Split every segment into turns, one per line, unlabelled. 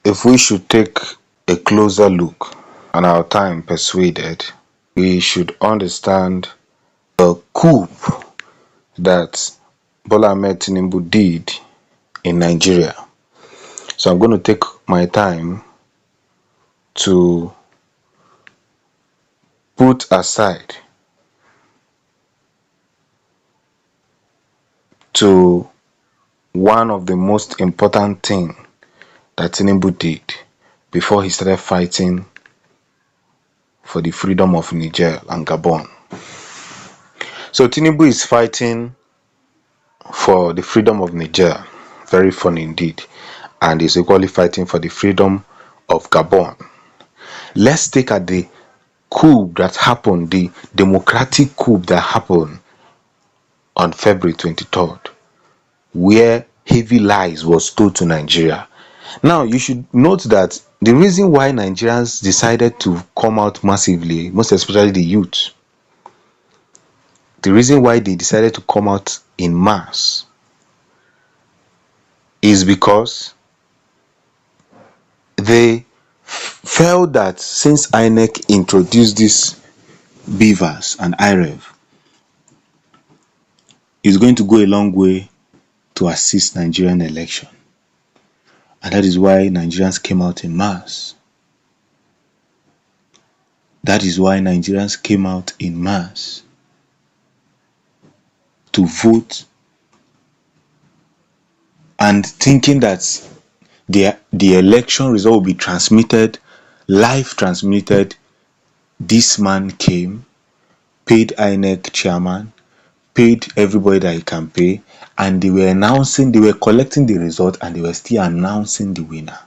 If we should take a closer look and our time persuaded, we should understand the coup that Bola Ahmed Tinubu did in Nigeria. So I'm going to take my time to put aside to one of the most important thing that Tinubu did before he started fighting for the freedom of Niger and Gabon. So Tinubu is fighting for the freedom of Niger, very funny indeed, and is equally fighting for the freedom of Gabon. Let's take at the coup that happened, the democratic coup that happened on February 23rd, where heavy lies was told to Nigeria. Now, you should note that the reason why Nigerians decided to come out massively, most especially the youth, the reason why they decided to come out in mass is because they felt that since INEC introduced these beavers and IREV, it's going to go a long way to assist Nigerian election. And that is why Nigerians came out in mass. That is why Nigerians came out in mass to vote, and thinking that the election result will be transmitted, live transmitted. This man came, paid INEC chairman, paid everybody that he can pay, and they were collecting the result, and they were still announcing the winner.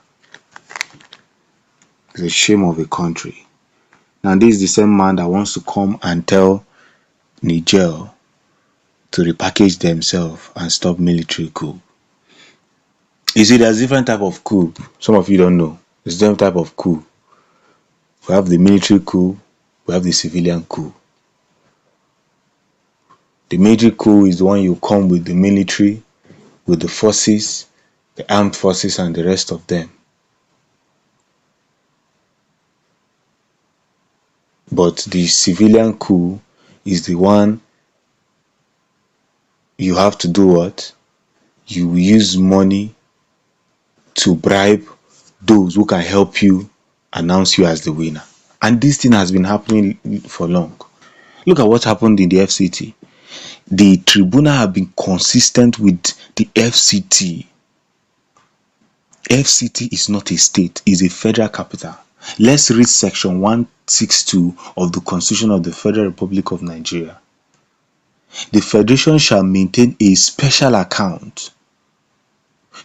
It's a shame of a country. Now this is the same man that wants to come and tell Niger to repackage themselves and stop military coup. You see, there's different type of coup. Some of you don't know. There's different type of coup. We have the military coup, we have the civilian coup. The military coup is the one you come with the military, with the forces, the armed forces and the rest of them. But the civilian coup is the one you have to do what? You use money to bribe those who can help you announce you as the winner. And this thing has been happening for long. Look at what happened in the FCT. The tribunal have been consistent with the FCT. FCT is not a state, it's a federal capital. Let's read section 162 of the Constitution of the Federal Republic of Nigeria. The Federation shall maintain a special account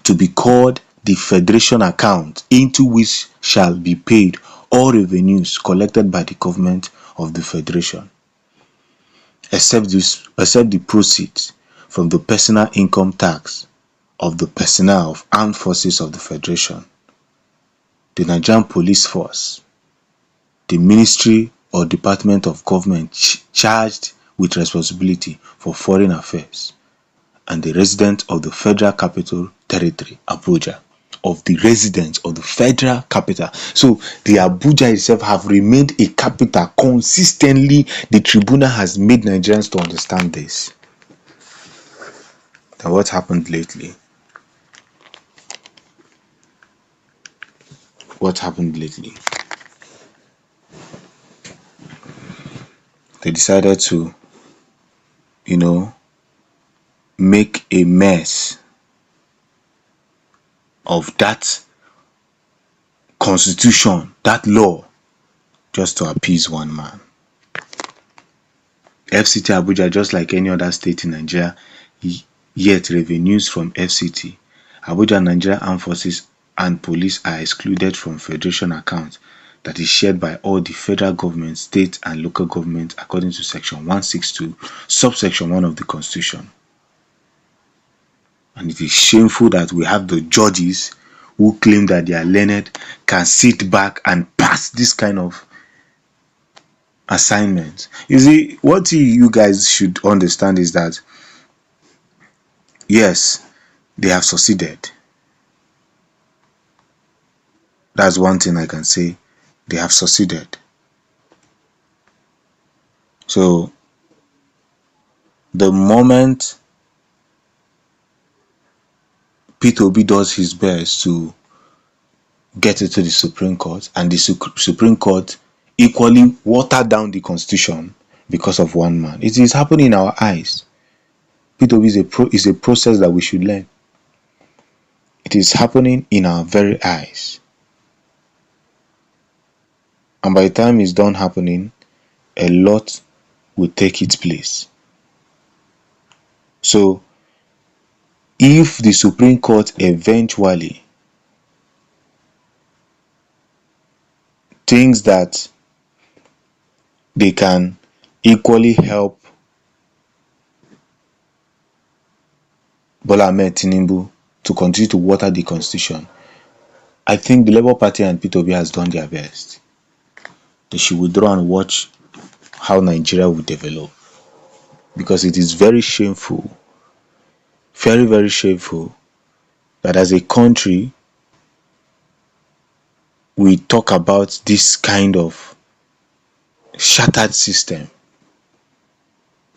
to be called the Federation account, into which shall be paid all revenues collected by the government of the Federation, except the proceeds from the personal income tax of the personnel of armed forces of the Federation, the Nigerian Police Force, the Ministry or Department of Government charged with responsibility for foreign affairs, and the resident of the Federal Capital Territory, Abuja, of the residents of the Federal Capital. So the Abuja itself have remained a capital consistently. The tribunal has made Nigerians to understand this. Now what happened lately? What happened lately? They decided to, make a mess of that constitution, that law, just to appease one man. FCT Abuja, just like any other state in Nigeria, yet revenues from FCT Abuja, Nigeria Armed Forces and Police are excluded from Federation account that is shared by all the federal government, state and local government according to section 162, subsection 1 of the Constitution. And it is shameful that we have the judges who claim that they are learned can sit back and pass this kind of assignment. You see, what you guys should understand is that, yes, they have succeeded. That's one thing I can say. They have succeeded. So the moment Peter Obi does his best to get into the Supreme Court, and the Supreme Court equally water down the constitution because of one man, it is happening in our eyes. Peter Obi is a process that we should learn. It is happening in our very eyes. And by the time it's done happening, a lot will take its place. So if the Supreme Court eventually thinks that they can equally help Bola Ahmed Tinubu to continue to water the constitution, I think the Labour Party and Peter Obi has done their best. They should withdraw and watch how Nigeria will develop, because it is very shameful, very, very shameful, that as a country we talk about this kind of shattered system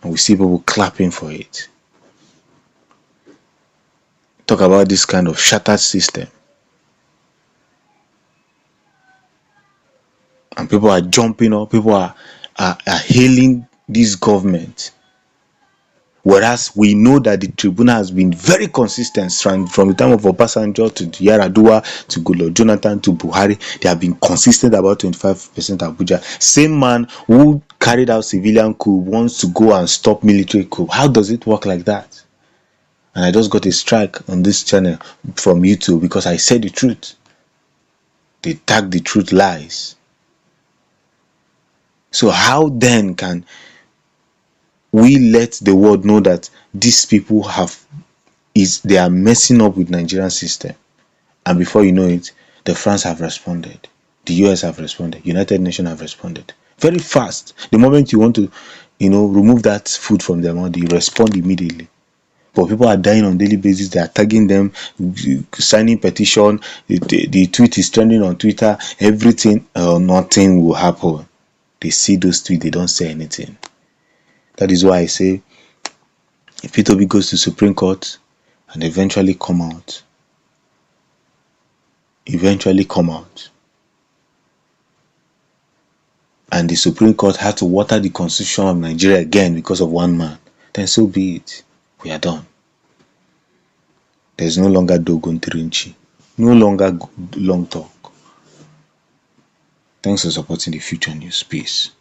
and we see people clapping for it. Talk about this kind of shattered system and people are jumping up, people are hailing this government, whereas we know that the tribunal has been very consistent from the time of Obasanjo to Yaradua to Goodluck Jonathan to Buhari. They have been consistent about 25% Abuja. Same man who carried out civilian coup wants to go and stop military coup. How does it work like that? And I just got a strike on this channel from YouTube because I said the truth. They tag the truth lies. So how then can we let the world know that these people they are messing up with Nigerian system? And before you know it, the France have responded, the US have responded, United Nations have responded very fast. The moment you want to, remove that food from their mouth, they respond immediately. But people are dying on a daily basis. They are tagging them, signing petition. The tweet is trending on Twitter. Everything, nothing will happen. They see those tweets, they don't say anything. That is why I say, if Peter Obi goes to Supreme Court and eventually come out, and the Supreme Court had to water the constitution of Nigeria again because of one man, then so be it. We are done. There's no longer Dogon Tirinchi. No longer long talk. Thanks for supporting the Future News. Peace.